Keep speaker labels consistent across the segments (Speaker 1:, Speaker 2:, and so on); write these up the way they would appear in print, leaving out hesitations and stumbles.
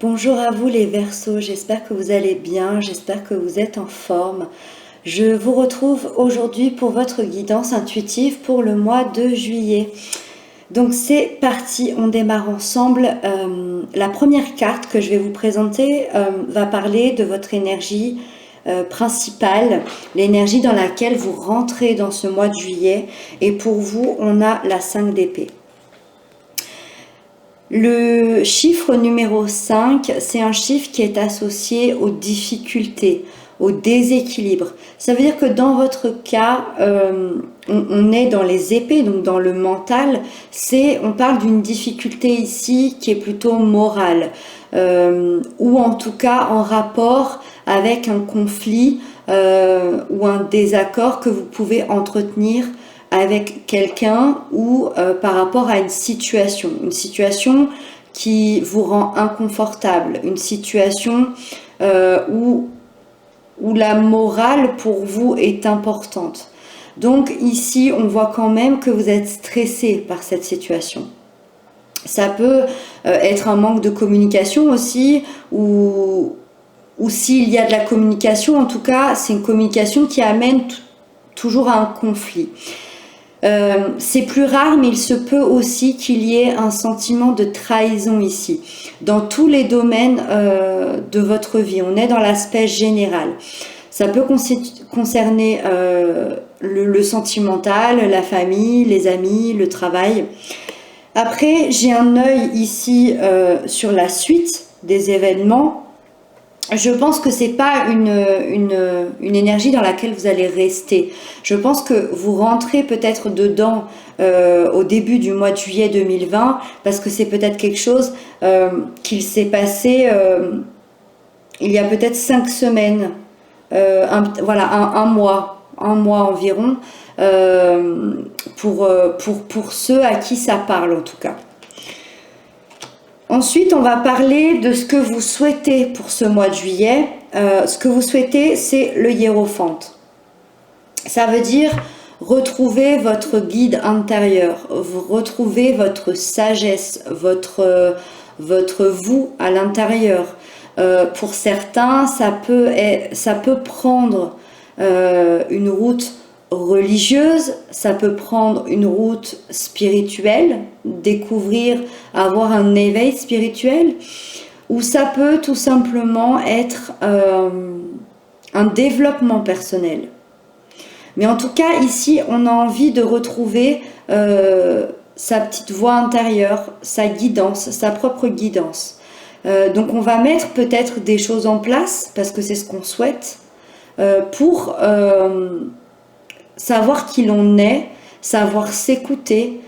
Speaker 1: Bonjour à vous les Verseaux, j'espère que vous allez bien, j'espère que vous êtes en forme. Je vous retrouve aujourd'hui pour votre guidance intuitive pour le mois de juillet. Donc c'est parti, on démarre ensemble. La première carte que je vais vous présenter va parler de votre énergie principale, l'énergie dans laquelle vous rentrez dans ce mois de juillet. Et pour vous, on a la 5 d'épée. Le chiffre numéro 5, c'est un chiffre qui est associé aux difficultés, au déséquilibre. Ça veut dire que dans votre cas, on est dans les épées, donc dans le mental. On parle d'une difficulté ici qui est plutôt morale, ou en tout cas en rapport avec un conflit ou un désaccord que vous pouvez entretenir avec quelqu'un ou par rapport à une situation qui vous rend inconfortable, une situation où la morale pour vous est importante. Donc ici, on voit quand même que vous êtes stressé par cette situation. Ça peut être un manque de communication aussi, ou s'il y a de la communication, en tout cas, c'est une communication qui amène toujours à un conflit. C'est plus rare, mais il se peut aussi qu'il y ait un sentiment de trahison ici, dans tous les domaines de votre vie. On est dans l'aspect général. Ça peut concerner le sentimental, la famille, les amis, le travail. Après, j'ai un œil ici sur la suite des événements. Je pense que c'est pas une énergie dans laquelle vous allez rester. Je pense que vous rentrez peut-être dedans au début du mois de juillet 2020 parce que c'est peut-être quelque chose qu'il s'est passé il y a peut-être 5 semaines, un mois environ pour ceux à qui ça parle en tout cas. Ensuite, on va parler de ce que vous souhaitez pour ce mois de juillet. Ce que vous souhaitez, c'est le hiérophante. Ça veut dire retrouver votre guide intérieur, retrouver votre sagesse, votre vous à l'intérieur. Pour certains, ça peut prendre une route religieuse, ça peut prendre une route spirituelle, découvrir, avoir un éveil spirituel, ou ça peut tout simplement être un développement personnel. Mais en tout cas, ici, on a envie de retrouver sa petite voix intérieure, sa guidance, sa propre guidance. Donc on va mettre peut-être des choses en place, parce que c'est ce qu'on souhaite, pour savoir qui l'on est, savoir s'écouter,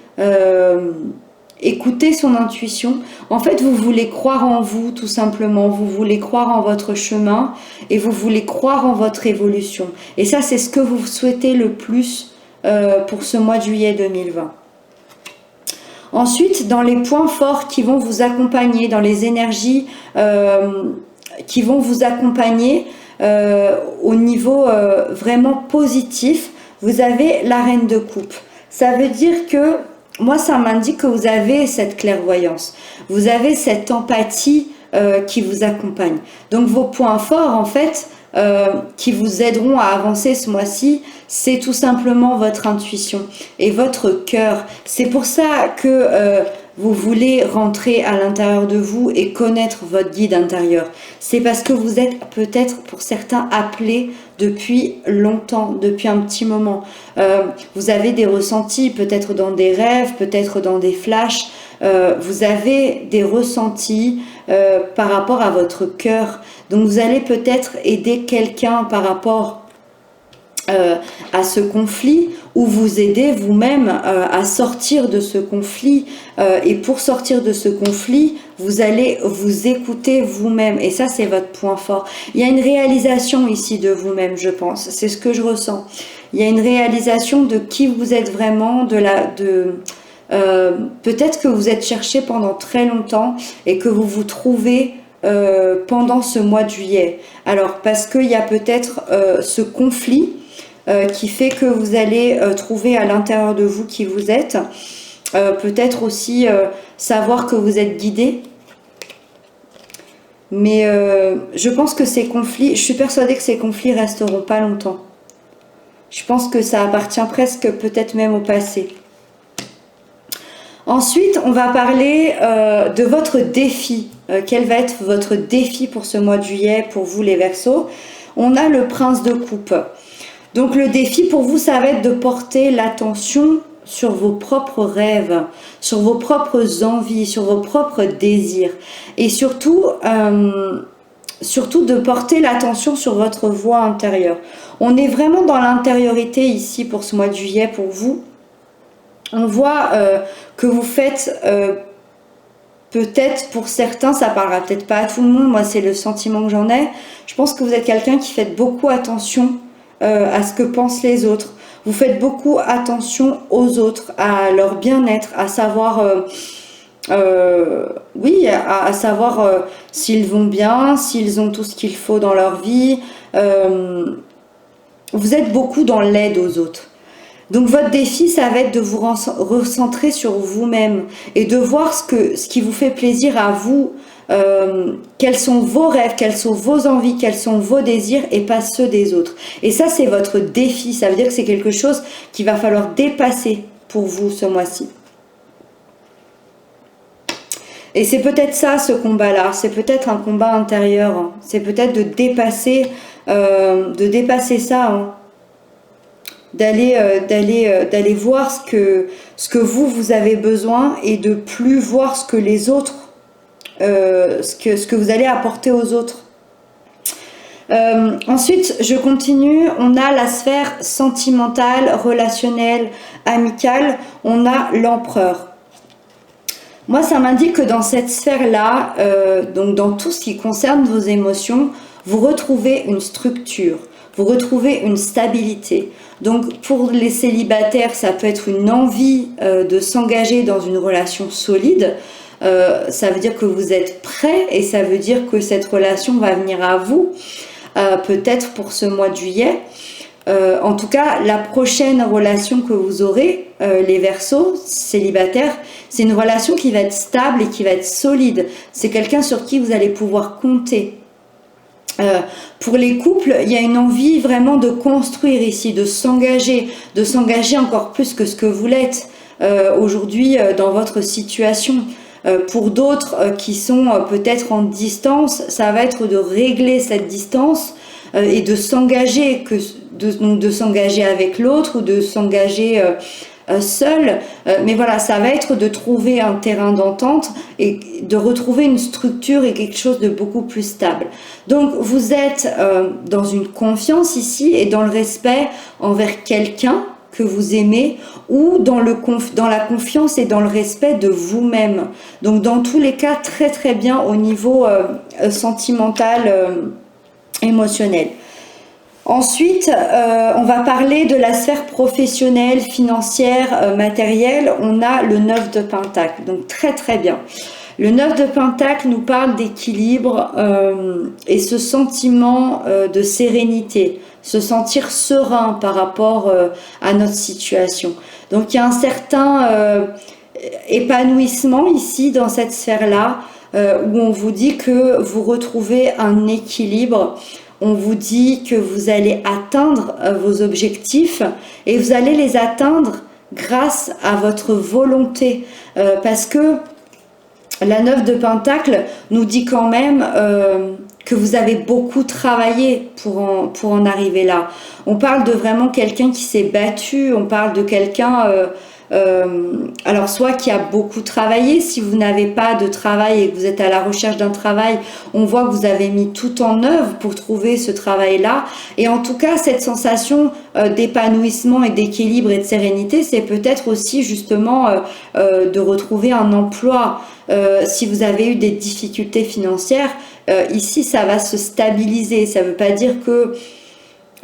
Speaker 1: écouter son intuition. En fait, vous voulez croire en vous tout simplement, vous voulez croire en votre chemin et vous voulez croire en votre évolution. Et ça, c'est ce que vous souhaitez le plus pour ce mois de juillet 2020. Ensuite, dans les points forts qui vont vous accompagner, dans les énergies qui vont vous accompagner au niveau vraiment positif, vous avez la reine de coupe. Ça veut dire que, moi ça m'indique que vous avez cette clairvoyance, vous avez cette empathie qui vous accompagne. Donc vos points forts en fait, qui vous aideront à avancer ce mois-ci, c'est tout simplement votre intuition et votre cœur. C'est pour ça que vous voulez rentrer à l'intérieur de vous et connaître votre guide intérieur. C'est parce que vous êtes peut-être pour certains appelés depuis longtemps, depuis un petit moment. Vous avez des ressentis, peut-être dans des rêves, peut-être dans des flashs. Vous avez des ressentis par rapport à votre cœur. Donc vous allez peut-être aider quelqu'un par rapport à ce conflit, ou vous aider vous-même à sortir de ce conflit, et pour sortir de ce conflit vous allez vous écouter vous-même, et ça c'est votre point fort. Il y a une réalisation ici de vous-même, je pense, c'est ce que je ressens. Il y a une réalisation de qui vous êtes vraiment, peut-être que vous êtes cherché pendant très longtemps et que vous vous trouvez pendant ce mois de juillet. Alors parce qu'il y a peut-être ce conflit qui fait que vous allez trouver à l'intérieur de vous qui vous êtes, peut-être aussi savoir que vous êtes guidé. Mais je pense que ces conflits, je suis persuadée que ces conflits resteront pas longtemps. Je pense que ça appartient presque peut-être même au passé. Ensuite, on va parler de votre défi. Quel va être votre défi pour ce mois de juillet, pour vous les Verseaux? On a le prince de coupe. Donc le défi pour vous, ça va être de porter l'attention sur vos propres rêves, sur vos propres envies, sur vos propres désirs. Et surtout de porter l'attention sur votre voix intérieure. On est vraiment dans l'intériorité ici pour ce mois de juillet pour vous. On voit que vous faites, peut-être pour certains, ça parlera peut-être pas à tout le monde, moi c'est le sentiment que j'en ai, je pense que vous êtes quelqu'un qui fait beaucoup attention à ce que pensent les autres. Vous faites beaucoup attention aux autres, à leur bien-être, à savoir... oui, à savoir s'ils vont bien, s'ils ont tout ce qu'il faut dans leur vie. Vous êtes beaucoup dans l'aide aux autres. Donc votre défi, ça va être de vous recentrer sur vous-même et de voir ce qui vous fait plaisir à vous, quels sont vos rêves, quelles sont vos envies, quels sont vos désirs et pas ceux des autres. Et ça, c'est votre défi. Ça veut dire que c'est quelque chose qu'il va falloir dépasser pour vous ce mois-ci. Et c'est peut-être ça, ce combat-là. C'est peut-être un combat intérieur. Hein. C'est peut-être de dépasser ça. Hein. D'aller voir ce que vous avez besoin et de plus voir ce que les autres, ce que vous allez apporter aux autres. Ensuite, je continue. On a la sphère sentimentale, relationnelle, amicale. On a l'empereur. Moi, ça m'indique que dans cette sphère-là, donc dans tout ce qui concerne vos émotions, vous retrouvez une structure, vous retrouvez une stabilité. Donc, pour les célibataires, ça peut être une envie de s'engager dans une relation solide. Ça veut dire que vous êtes prêt et ça veut dire que cette relation va venir à vous, peut-être pour ce mois de juillet. En tout cas, la prochaine relation que vous aurez, les Verseaux célibataires, c'est une relation qui va être stable et qui va être solide. C'est quelqu'un sur qui vous allez pouvoir compter. Pour les couples, il y a une envie vraiment de construire ici, de s'engager encore plus que ce que vous l'êtes aujourd'hui dans votre situation. Pour d'autres qui sont peut-être en distance, ça va être de régler cette distance et de s'engager, de s'engager avec l'autre ou de s'engager seul. Mais voilà, ça va être de trouver un terrain d'entente et de retrouver une structure et quelque chose de beaucoup plus stable. Donc vous êtes dans une confiance ici et dans le respect envers quelqu'un que vous aimez ou dans la confiance et dans le respect de vous-même. Donc dans tous les cas, très très bien au niveau sentimental, émotionnel. Ensuite, on va parler de la sphère professionnelle, financière, matérielle. On a le 9 de Pentacle, donc très très bien. Le 9 de Pentacle nous parle d'équilibre et ce sentiment de sérénité, se sentir serein par rapport à notre situation. Donc il y a un certain épanouissement ici dans cette sphère-là où on vous dit que vous retrouvez un équilibre. On vous dit que vous allez atteindre vos objectifs et vous allez les atteindre grâce à votre volonté. Parce que la 9 de Pentacle nous dit quand même que vous avez beaucoup travaillé pour en arriver là. On parle de vraiment quelqu'un qui s'est battu, on parle de quelqu'un... alors soit qui a beaucoup travaillé, si vous n'avez pas de travail et que vous êtes à la recherche d'un travail, on voit que vous avez mis tout en œuvre pour trouver ce travail-là. Et en tout cas, cette sensation d'épanouissement et d'équilibre et de sérénité, c'est peut-être aussi justement de retrouver un emploi. Si vous avez eu des difficultés financières, ici ça va se stabiliser. Ça ne veut pas dire que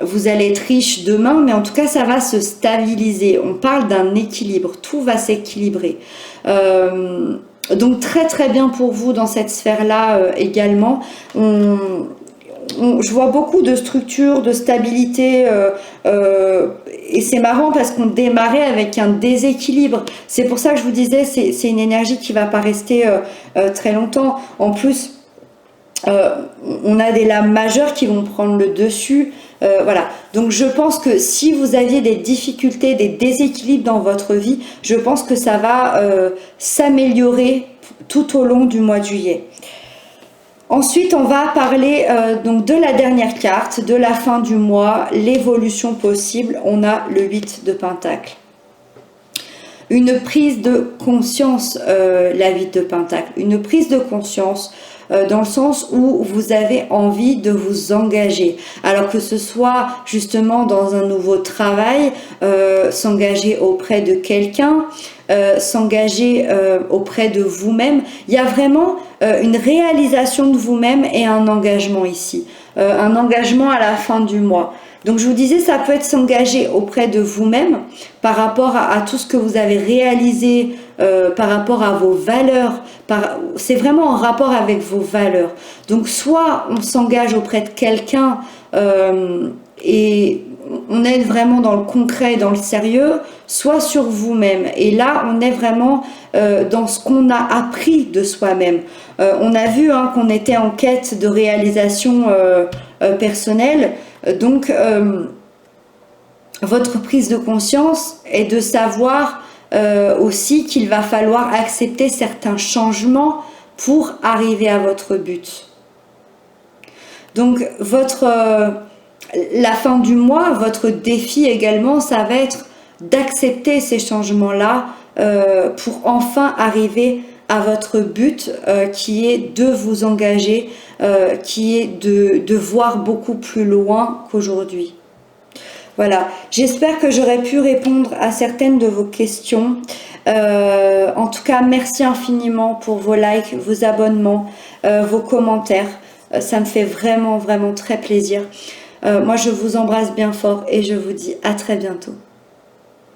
Speaker 1: vous allez être riche demain, mais en tout cas, ça va se stabiliser. On parle d'un équilibre. Tout va s'équilibrer. Donc, très, très bien pour vous dans cette sphère-là également. Je vois beaucoup de structures, de stabilité. Et c'est marrant parce qu'on démarrait avec un déséquilibre. C'est pour ça que je vous disais, c'est une énergie qui ne va pas rester très longtemps. En plus... on a des lames majeures qui vont prendre le dessus. Voilà. Donc je pense que si vous aviez des difficultés, des déséquilibres dans votre vie, je pense que ça va s'améliorer tout au long du mois de juillet. Ensuite, on va parler donc de la dernière carte, de la fin du mois, l'évolution possible. On a le 8 de Pentacle. Une prise de conscience, la 8 de Pentacle. Une prise de conscience dans le sens où vous avez envie de vous engager. Alors que ce soit justement dans un nouveau travail, s'engager auprès de quelqu'un, s'engager auprès de vous-même. Il y a vraiment une réalisation de vous-même et un engagement ici. Un engagement à la fin du mois. Donc je vous disais, ça peut être s'engager auprès de vous-même par rapport à tout ce que vous avez réalisé, par rapport à vos valeurs. C'est vraiment en rapport avec vos valeurs. Donc soit on s'engage auprès de quelqu'un et on est vraiment dans le concret, dans le sérieux, soit sur vous-même. Et là, on est vraiment dans ce qu'on a appris de soi-même. On a vu qu'on était en quête de réalisation personnelle. Donc, votre prise de conscience est de savoir aussi qu'il va falloir accepter certains changements pour arriver à votre but. Donc, la fin du mois, votre défi également, ça va être d'accepter ces changements-là pour enfin arriver à votre but qui est de vous engager, qui est de voir beaucoup plus loin qu'aujourd'hui. Voilà, j'espère que j'aurai pu répondre à certaines de vos questions. En tout cas, merci infiniment pour vos likes, vos abonnements, vos commentaires. Ça me fait vraiment, vraiment très plaisir. Moi, je vous embrasse bien fort et je vous dis à très bientôt.